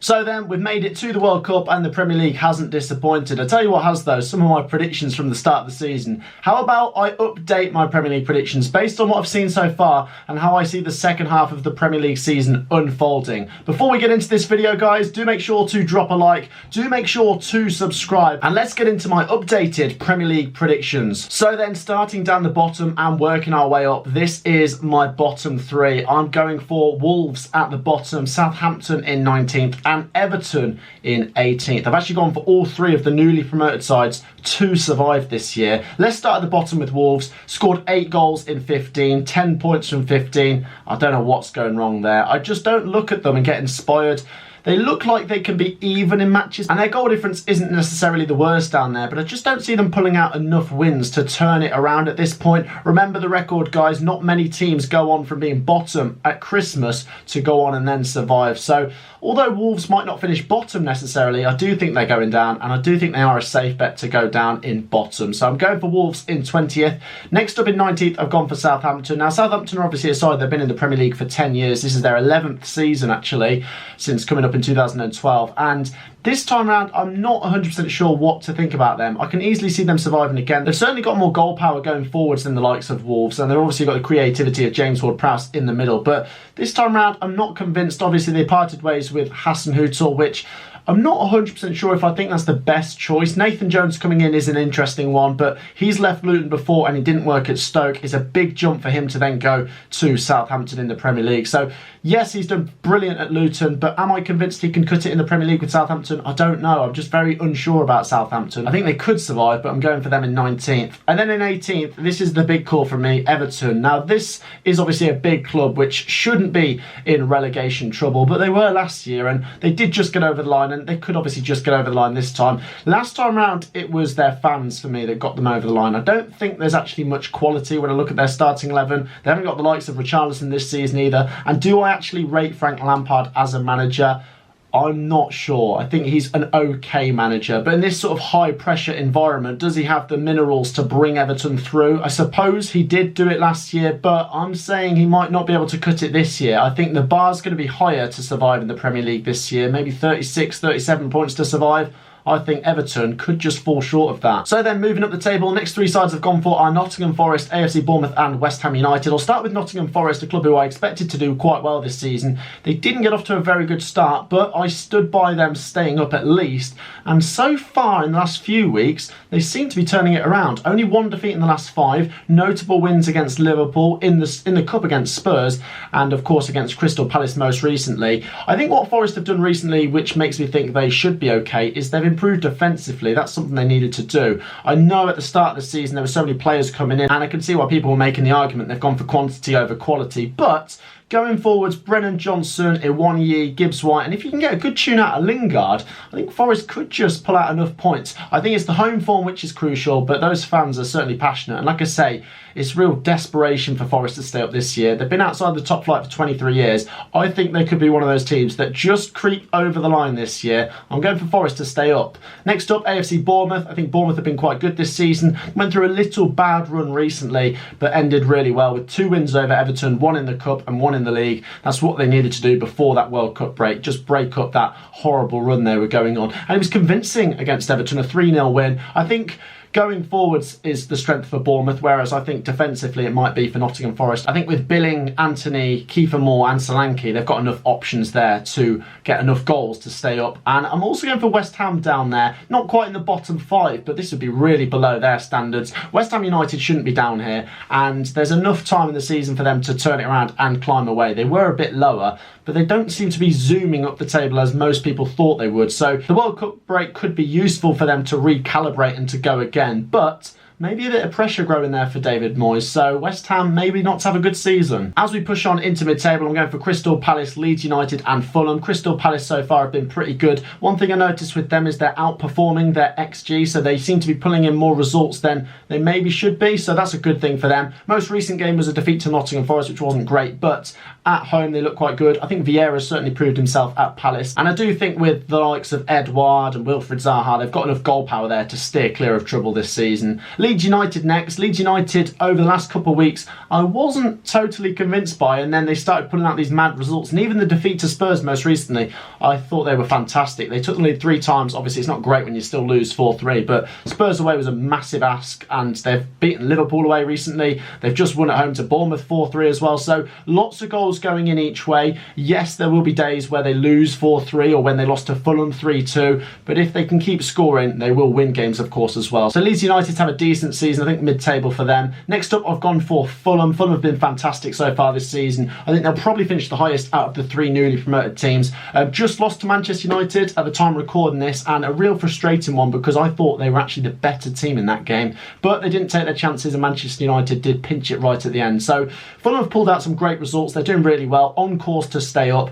So then, we've made it to the World Cup and the Premier League hasn't disappointed. I tell you what has though, some of my predictions from the start of the season. How about I update my Premier League predictions based on what I've seen so far and how I see the second half of the Premier League season unfolding. Before we get into this video guys, do make sure to drop a like, do make sure to subscribe, and let's get into my updated Premier League predictions. So then, starting down the bottom and working our way up, this is my bottom three. I'm going for Wolves at the bottom, Southampton in 19th, and Everton in 18th. I've actually gone for all three of the newly promoted sides to survive this year. Let's start at the bottom with Wolves. Scored 8 goals in 15, 10 points from 15. I don't know what's going wrong there. I just don't look at them and get inspired. They look like they can be even in matches, and their goal difference isn't necessarily the worst down there, but I just don't see them pulling out enough wins to turn it around at this point. Remember the record, guys, not many teams go on from being bottom at Christmas to go on and then survive. So although Wolves might not finish bottom necessarily, I do think they're going down, and I do think they are a safe bet to go down in bottom. So I'm going for Wolves in 20th. Next up in 19th, I've gone for Southampton. Now, Southampton are obviously a side, they've been in the Premier League for 10 years. This is their 11th season, actually, since coming up in 2012. And this time around, I'm not 100% sure what to think about them. I can easily see them surviving again. They've certainly got more goal power going forwards than the likes of Wolves, and they've obviously got the creativity of James Ward-Prowse in the middle. But this time around, I'm not convinced. Obviously, they parted ways with Hassan Hutel, which I'm not 100% sure if I think that's the best choice. Nathan Jones coming in is an interesting one, but he's left Luton before and he didn't work at Stoke. It's a big jump for him to then go to Southampton in the Premier League. So yes, he's done brilliant at Luton, but am I convinced he can cut it in the Premier League with Southampton? I don't know. I'm just very unsure about Southampton. I think they could survive, but I'm going for them in 19th. And then in 18th, this is the big call for me, Everton. Now, this is obviously a big club which shouldn't be in relegation trouble, but they were last year and they did just get over the line, and they could obviously just get over the line this time. Last time round, it was their fans for me that got them over the line. I don't think there's actually much quality when I look at their starting 11. They haven't got the likes of Richarlison this season either. And do I actually rate Frank Lampard as a manager? I'm not sure. I think he's an okay manager, but in this sort of high pressure environment, does he have the minerals to bring Everton through? I suppose he did do it last year, but I'm saying he might not be able to cut it this year. I think the bar's going to be higher to survive in the Premier League this year, maybe 36, 37 points to survive. I think Everton could just fall short of that. So then, moving up the table, next three sides I've gone for are Nottingham Forest, AFC Bournemouth and West Ham United. I'll start with Nottingham Forest, a club who I expected to do quite well this season. They didn't get off to a very good start, but I stood by them staying up at least. And so far in the last few weeks, they seem to be turning it around. Only one defeat in the last 5, notable wins against Liverpool, in the Cup against Spurs, and of course against Crystal Palace most recently. I think what Forest have done recently, which makes me think they should be okay, is they've improved defensively. That's something they needed to do. I know at the start of the season there were so many players coming in, and I can see why people were making the argument they've gone for quantity over quality, but going forwards, Brennan Johnson, Iwanyi, Gibbs-White, and if you can get a good tune out of Lingard, I think Forest could just pull out enough points. I think it's the home form which is crucial, but those fans are certainly passionate, and like I say, it's real desperation for Forest to stay up this year. They've been outside the top flight for 23 years. I think they could be one of those teams that just creep over the line this year. I'm going for Forest to stay up. Next up, AFC Bournemouth. I think Bournemouth have been quite good this season. Went through a little bad run recently, but ended really well with 2 wins over Everton, 1 in the Cup and 1 in the League. That's what they needed to do before that World Cup break. Just break up that horrible run they were going on. And it was convincing against Everton, a 3-0 win. I think going forwards is the strength for Bournemouth, whereas I think defensively it might be for Nottingham Forest. I think with Billing, Anthony, Kiefer Moore and Solanke, they've got enough options there to get enough goals to stay up. And I'm also going for West Ham down there. Not quite in the bottom 5, but this would be really below their standards. West Ham United shouldn't be down here, and there's enough time in the season for them to turn it around and climb away. They were a bit lower, but they don't seem to be zooming up the table as most people thought they would. So the World Cup break could be useful for them to recalibrate and to go again. But maybe a bit of pressure growing there for David Moyes, so West Ham maybe not to have a good season. As we push on into mid-table, I'm going for Crystal Palace, Leeds United and Fulham. Crystal Palace so far have been pretty good. One thing I noticed with them is they're outperforming their XG, so they seem to be pulling in more results than they maybe should be, so that's a good thing for them. Most recent game was a defeat to Nottingham Forest, which wasn't great, but at home they look quite good. I think Vieira certainly proved himself at Palace, and I do think with the likes of Edouard and Wilfried Zaha, they've got enough goal power there to steer clear of trouble this season. Leeds Leeds United next. Leeds United, over the last couple of weeks, I wasn't totally convinced by, and then they started putting out these mad results. And even the defeat to Spurs most recently, I thought they were fantastic. They took the lead 3 times. Obviously, it's not great when you still lose 4-3, but Spurs away was a massive ask, and they've beaten Liverpool away recently. They've just won at home to Bournemouth 4-3 as well. So lots of goals going in each way. Yes, there will be days where they lose 4-3 or when they lost to Fulham 3-2, but if they can keep scoring, they will win games, of course, as well. So Leeds United have a decent season, I think mid-table for them. Next up, I've gone for Fulham. Fulham have been fantastic so far this season. I think they'll probably finish the highest out of the 3 newly promoted teams. Just lost to Manchester United at the time of recording this, and a real frustrating one because I thought they were actually the better team in that game, but they didn't take their chances and Manchester United did pinch it right at the end. So Fulham have pulled out some great results. They're doing really well, on course to stay up.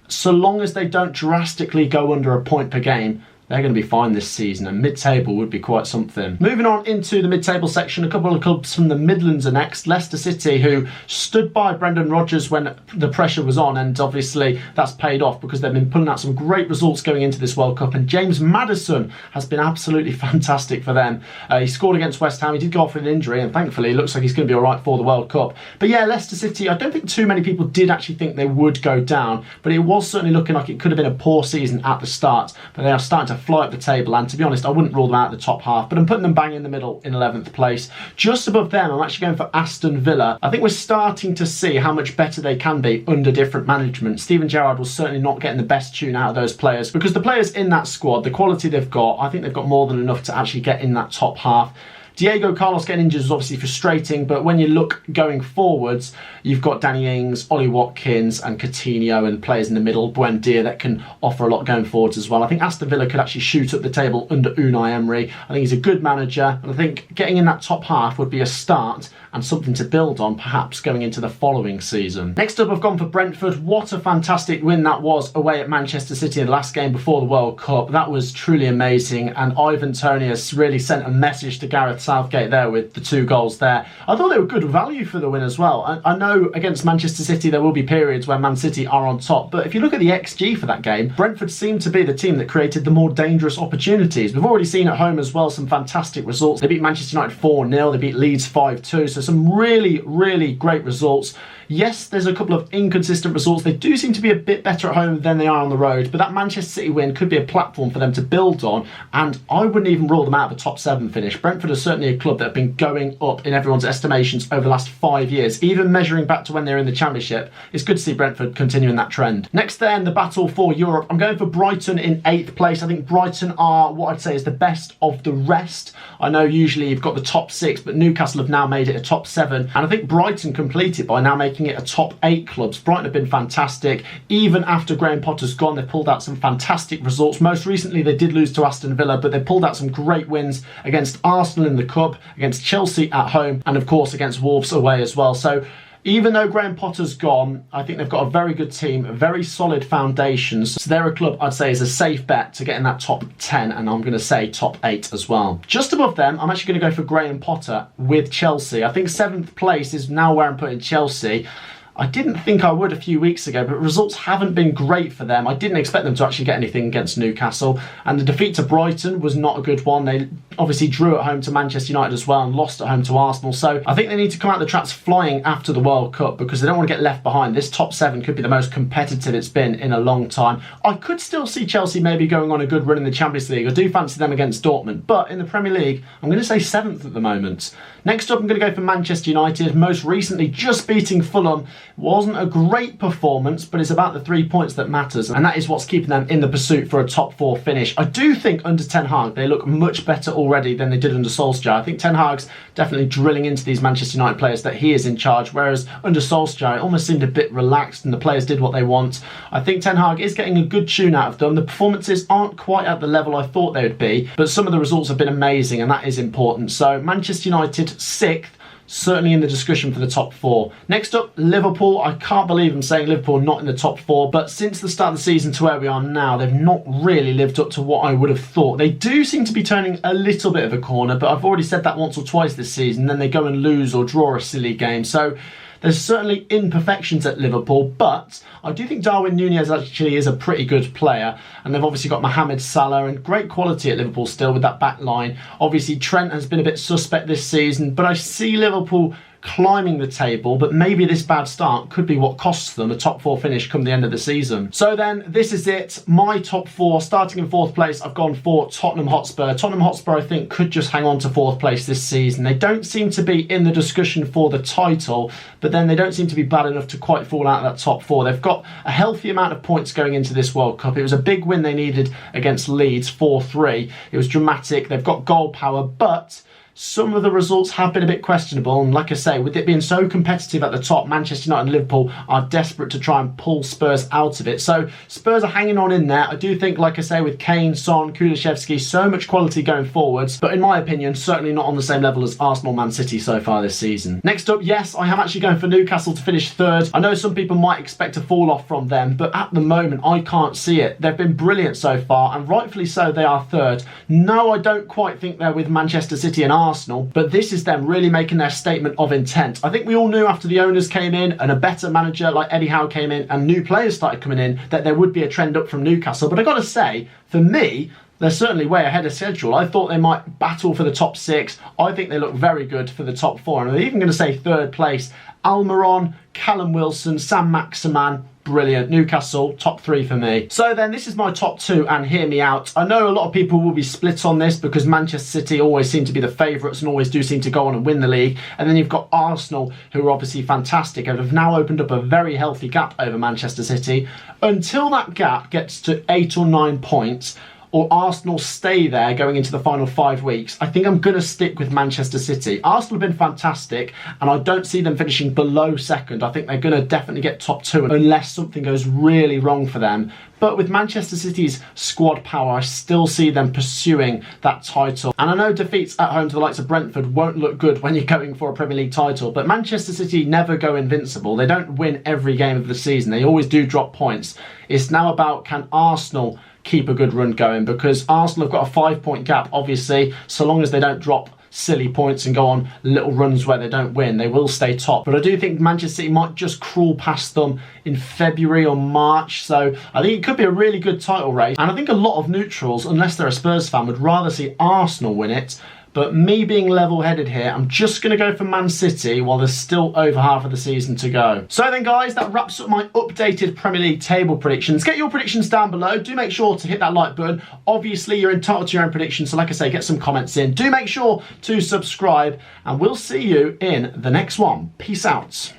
So long as they don't drastically go under a point per game, they're going to be fine this season, and mid-table would be quite something. Moving on into the mid-table section, a couple of clubs from the Midlands are next. Leicester City, who stood by Brendan Rodgers when the pressure was on, and obviously that's paid off because they've been pulling out some great results going into this World Cup, and James Maddison has been absolutely fantastic for them. He scored against West Ham. He did go off with an injury, and thankfully it looks like he's going to be all right for the World Cup. But yeah, Leicester City, I don't think too many people did actually think they would go down, but it was certainly looking like it could have been a poor season at the start, but they are starting to fly up the table, and to be honest, I wouldn't rule them out of the top half, but I'm putting them bang in the middle in 11th place. Just above them, I'm actually going for Aston Villa. I think we're starting to see how much better they can be under different management. Steven Gerrard was certainly not getting the best tune out of those players, because the players in that squad, the quality they've got, I think they've got more than enough to actually get in that top half. Diego Carlos getting injured is obviously frustrating, but when you look going forwards, you've got Danny Ings, Ollie Watkins and Coutinho and players in the middle, Buendia, that can offer a lot going forwards as well. I think Aston Villa could actually shoot up the table under Unai Emery. I think he's a good manager, and I think getting in that top half would be a start and something to build on, perhaps going into the following season. Next up, I've gone for Brentford. What a fantastic win that was away at Manchester City in the last game before the World Cup. That was truly amazing, and Ivan Toney has really sent a message to Gareth Southgate there with the 2 goals there. I thought they were good value for the win as well. I know against Manchester City there will be periods where Man City are on top, but if you look at the XG for that game, Brentford seemed to be the team that created the more dangerous opportunities. We've already seen at home as well some fantastic results. They beat Manchester United 4-0, they beat Leeds 5-2, so some really, really great results. Yes, there's a couple of inconsistent results. They do seem to be a bit better at home than they are on the road, but that Manchester City win could be a platform for them to build on, and I wouldn't even rule them out of a top 7 finish. Brentford are certainly a club that have been going up in everyone's estimations over the last 5 years, even measuring back to when they were in the Championship. It's good to see Brentford continuing that trend. Next then, the battle for Europe. I'm going for Brighton in 8th place. I think Brighton are what I'd say is the best of the rest. I know usually you've got the top 6, but Newcastle have now made it a top 7, and I think Brighton complete it by now making it a top 8 clubs. Brighton have been fantastic. Even after Graham Potter's gone, they've pulled out some fantastic results. Most recently, they did lose to Aston Villa, but they pulled out some great wins against Arsenal in the Cup, against Chelsea at home, and of course against Wolves away as well. So even though Graham Potter's gone, I think they've got a very good team, very solid foundations. So they're a club I'd say is a safe bet to get in that top 10, and I'm going to say top 8 as well. Just above them, I'm actually going to go for Graham Potter with Chelsea. I think 7th place is now where I'm putting Chelsea. I didn't think I would a few weeks ago, but results haven't been great for them. I didn't expect them to actually get anything against Newcastle, and the defeat to Brighton was not a good one. They obviously drew at home to Manchester United as well and lost at home to Arsenal, so I think they need to come out the traps flying after the World Cup because they don't want to get left behind. This top 7 could be the most competitive it's been in a long time. I could still see Chelsea maybe going on a good run in the Champions League. I do fancy them against Dortmund, but in the Premier League, I'm going to say 7th at the moment. Next up, I'm going to go for Manchester United. Most recently, just beating Fulham. Wasn't a great performance, but it's about the 3 points that matters, and that is what's keeping them in the pursuit for a top 4 finish. I do think under Ten Hag, they look much better already than they did under Solskjaer. I think Ten Hag's definitely drilling into these Manchester United players that he is in charge, whereas under Solskjaer, it almost seemed a bit relaxed and the players did what they want. I think Ten Hag is getting a good tune out of them. The performances aren't quite at the level I thought they would be, but some of the results have been amazing, and that is important. So Manchester United 6th, certainly in the discussion for the top 4. Next up, Liverpool. I can't believe I'm saying Liverpool not in the top 4, but since the start of the season to where we are now, they've not really lived up to what I would have thought. They do seem to be turning a little bit of a corner, but I've already said that once or twice this season, then they go and lose or draw a silly game. So There's certainly imperfections at Liverpool, but I do think Darwin Núñez actually is a pretty good player, and they've obviously got Mohamed Salah and great quality at Liverpool still with that back line. Obviously Trent has been a bit suspect this season, but I see Liverpool climbing the table, but maybe this bad start could be what costs them a top 4 finish come the end of the season. So then this is it, my top 4. Starting in 4th place, I've gone for Tottenham Hotspur. Tottenham Hotspur I think could just hang on to 4th place this season. They don't seem to be in the discussion for the title, but then they don't seem to be bad enough to quite fall out of that top 4. They've got a healthy amount of points going into this World Cup. It was a big win they needed against Leeds, 4-3. It was dramatic. They've got goal power, but some of the results have been a bit questionable, and like I say, with it being so competitive at the top, Manchester United and Liverpool are desperate to try and pull Spurs out of it. So Spurs are hanging on in there. I do think, like I say, with Kane, Son, Kulusevski, so much quality going forwards, but in my opinion, certainly not on the same level as Arsenal, Man City so far this season. Next up, yes, I am actually going for Newcastle to finish 3rd. I know some people might expect a fall off from them, but at the moment, I can't see it. They've been brilliant so far, and rightfully so, they are 3rd. No, I don't quite think they're with Manchester City and Arsenal, but this is them really making their statement of intent. I think we all knew after the owners came in and a better manager like Eddie Howe came in and new players started coming in that there would be a trend up from Newcastle. But I got to say, for me, they're certainly way ahead of schedule. I thought they might battle for the top 6. I think they look very good for the top 4. And I'm even going to say 3rd place. Almiron, Callum Wilson, Sam Maximan, brilliant. Newcastle, top 3 for me. So then this is my top 2, and hear me out. I know a lot of people will be split on this because Manchester City always seem to be the favourites and always do seem to go on and win the league. And then you've got Arsenal, who are obviously fantastic and have now opened up a very healthy gap over Manchester City. Until that gap gets to 8 or 9 points, or Arsenal stay there going into the final 5 weeks, I think I'm going to stick with Manchester City. Arsenal have been fantastic, and I don't see them finishing below 2nd. I think they're going to definitely get top 2 unless something goes really wrong for them. But with Manchester City's squad power, I still see them pursuing that title. And I know defeats at home to the likes of Brentford won't look good when you're going for a Premier League title, but Manchester City never go invincible. They don't win every game of the season. They always do drop points. It's now about, can Arsenal keep a good run going, because Arsenal have got a 5-point gap, obviously, so long as they don't drop silly points and go on little runs where they don't win, they will stay top. But I do think Manchester City might just crawl past them in February or March, so I think it could be a really good title race. And I think a lot of neutrals, unless they're a Spurs fan, would rather see Arsenal win it. But me being level-headed here, I'm just going to go for Man City while there's still over half of the season to go. So then, guys, that wraps up my updated Premier League table predictions. Get your predictions down below. Do make sure to hit that like button. Obviously, you're entitled to your own predictions, so like I say, get some comments in. Do make sure to subscribe, and we'll see you in the next one. Peace out.